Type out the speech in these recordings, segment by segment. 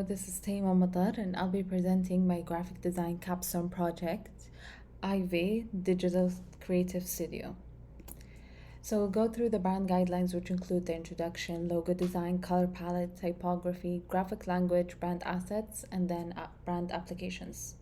This is Tayma, and I'll be presenting my graphic design capstone project, IV Digital Creative Studio. So we'll go through the brand guidelines, which include the introduction, logo design, color palette, typography, graphic language, brand assets, and then brand applications.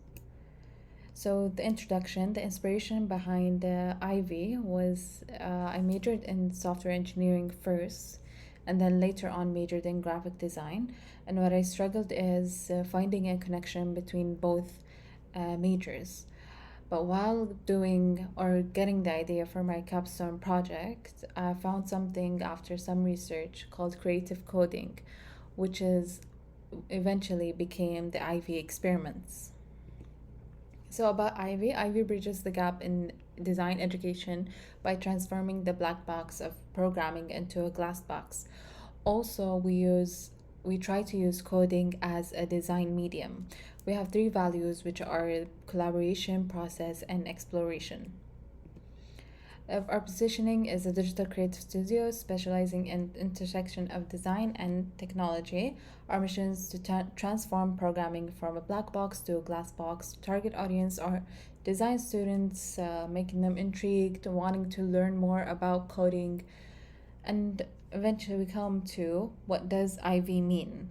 So the introduction, the inspiration behind IV was I majored in software engineering first, and then later on majored in graphic design. And what I struggled is finding a connection between both majors. But while doing or getting the idea for my capstone project, I found something after some research called creative coding, which is eventually became the IV experiments. So about Ivy bridges the gap in design education by transforming the black box of programming into a glass box. Also, we try to use coding as a design medium. We have three values, which are collaboration, process, and exploration. Our positioning is a digital creative studio specializing in intersection of design and technology. Our mission is to transform programming from a black box to a glass box. Target audience are design students, making them intrigued, wanting to learn more about coding. And eventually we come to, what does ivy mean?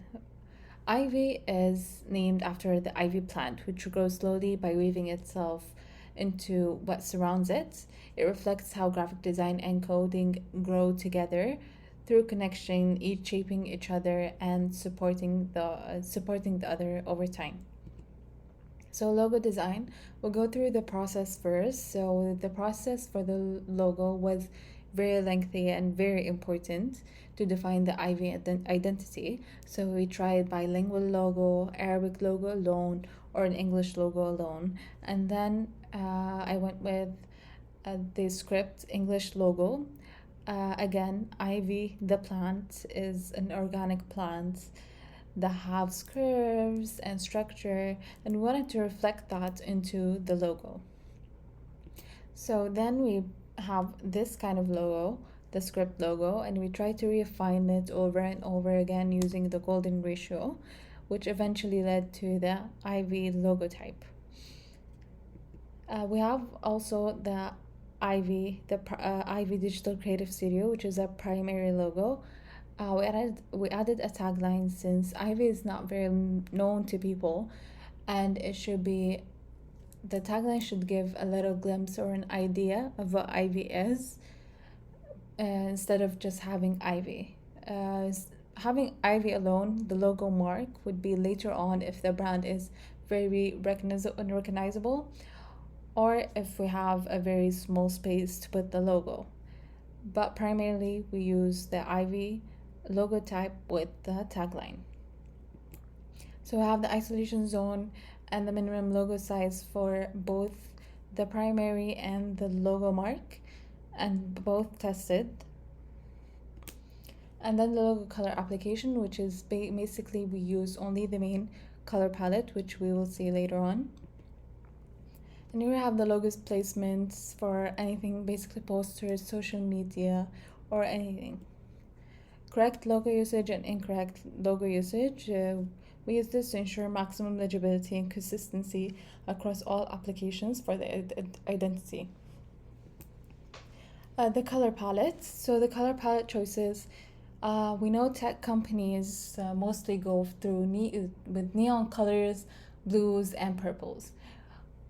Ivy is named after the ivy plant, which grows slowly by weaving itself into what surrounds it. It reflects how graphic design and coding grow together through connection, each shaping each other and supporting the other over time. So logo design, we'll go through the process first. So the process for the logo was very lengthy and very important to define the Ivy identity. So we tried bilingual logo, Arabic logo alone, or an English logo alone. And then I went with the script English logo. Again, ivy, the plant, is an organic plant that has curves and structure, and we wanted to reflect that into the logo. So then we have this kind of logo, the script logo, and we try to refine it over and over again using the golden ratio, which eventually led to the ivy logotype. We have also the Ivy Digital Creative Studio, which is a primary logo. We added a tagline since Ivy is not very known to people, and the tagline should give a little glimpse or an idea of what Ivy is, instead of just having Ivy. Having Ivy alone, the logo mark, would be later on if the brand is very recognizable, or if we have a very small space to put the logo. But primarily we use the Ivy logo type with the tagline. So we have the isolation zone and the minimum logo size for both the primary and the logo mark, and both tested. And then the logo color application, which is basically we use only the main color palette, which we will see later on. And here we have the logos placements for anything, basically posters, social media, or anything. Correct logo usage and incorrect logo usage. We use this to ensure maximum legibility and consistency across all applications for the identity. The color palette. So the color palette choices, we know tech companies mostly go through with neon colors, blues, and purples.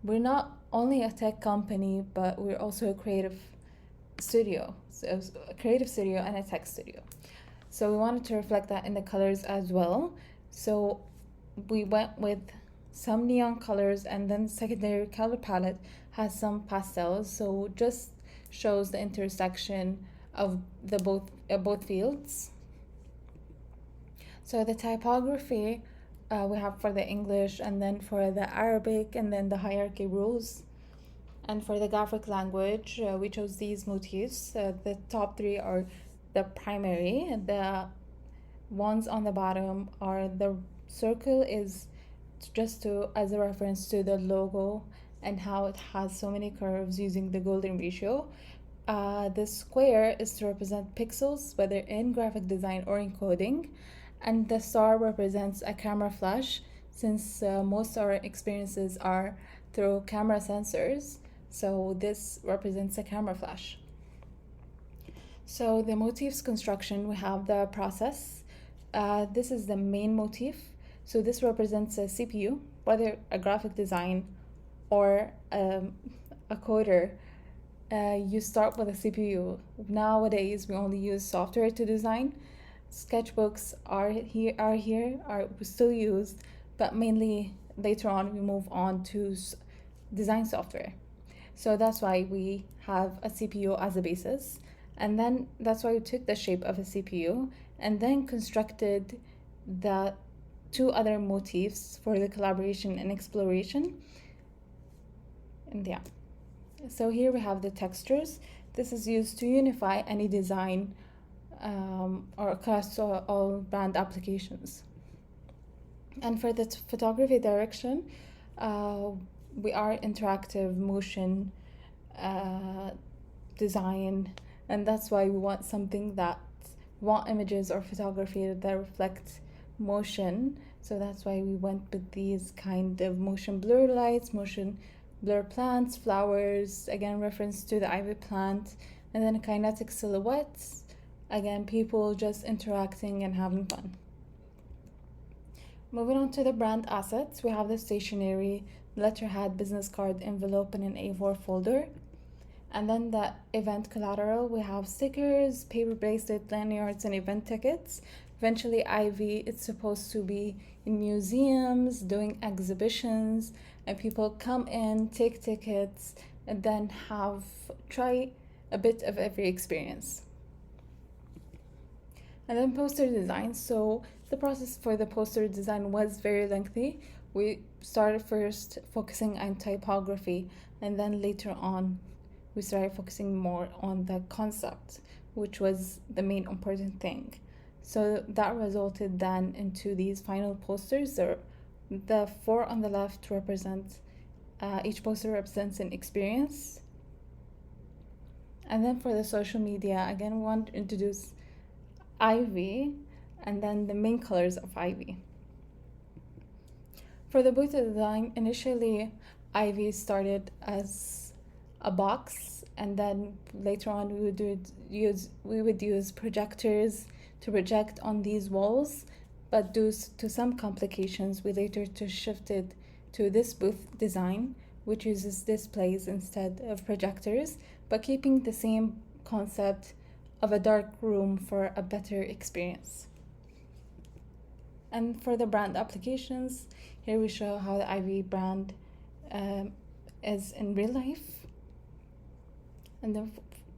We're not only a tech company, but we're also a creative studio. So a creative studio and a tech studio. So we wanted to reflect that in the colors as well. So we went with some neon colors, and then secondary color palette has some pastels. So just shows the intersection of the both fields. So the typography, we have for the English, and then for the Arabic, and then the hierarchy rules. And for the graphic language, we chose these motifs. The top three are the primary. The ones on the bottom are the circle is just as a reference to the logo and how it has so many curves using the golden ratio. The square is to represent pixels, whether in graphic design or in coding. And the star represents a camera flash, since most of our experiences are through camera sensors, so this represents a camera flash. So the motifs construction, we have the process. This is the main motif. So this represents a CPU, whether a graphic design or a coder. You start with a CPU. Nowadays, we only use software to design. Sketchbooks are still used, but mainly later on we move on to design software. So that's why we have a CPU as a basis, and then that's why we took the shape of a CPU and then constructed the two other motifs for the collaboration and exploration. And yeah, so here we have the textures. This is used to unify any design or across all brand applications. And for the photography direction, we are interactive motion design, and that's why we want something that images or photography that reflect motion. So that's why we went with these kind of motion blur lights, motion blur plants, flowers, again reference to the ivy plant, and then kinetic silhouettes, again people just interacting and having fun. Moving on to the brand assets, we have the stationery, letterhead, business card, envelope, and an A4 folder. And then the event collateral, we have stickers, paper bracelet, lanyards, and event tickets. Eventually, Ivy, it's supposed to be in museums, doing exhibitions, and people come in, take tickets, and then try a bit of every experience. And then poster design. So the process for the poster design was very lengthy. We started first focusing on typography, and then later on we started focusing more on the concept, which was the main important thing. So that resulted then into these final posters. The four on the left represent, each poster represents an experience. And then for the social media, again, we want to introduce Ivy and then the main colors of Ivy. For the booth design, initially Ivy started as a box, and then later on we would use projectors to project on these walls, but due to some complications we later shifted to this booth design, which uses displays instead of projectors, but keeping the same concept of a dark room for a better experience. And for the brand applications, here we show how the Ivy brand is in real life, and the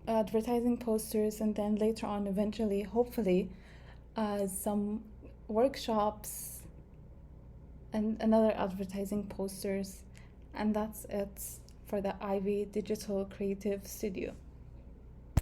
advertising posters, and then later on, eventually, hopefully, some workshops and another advertising posters. And that's it for the Ivy Digital Creative Studio.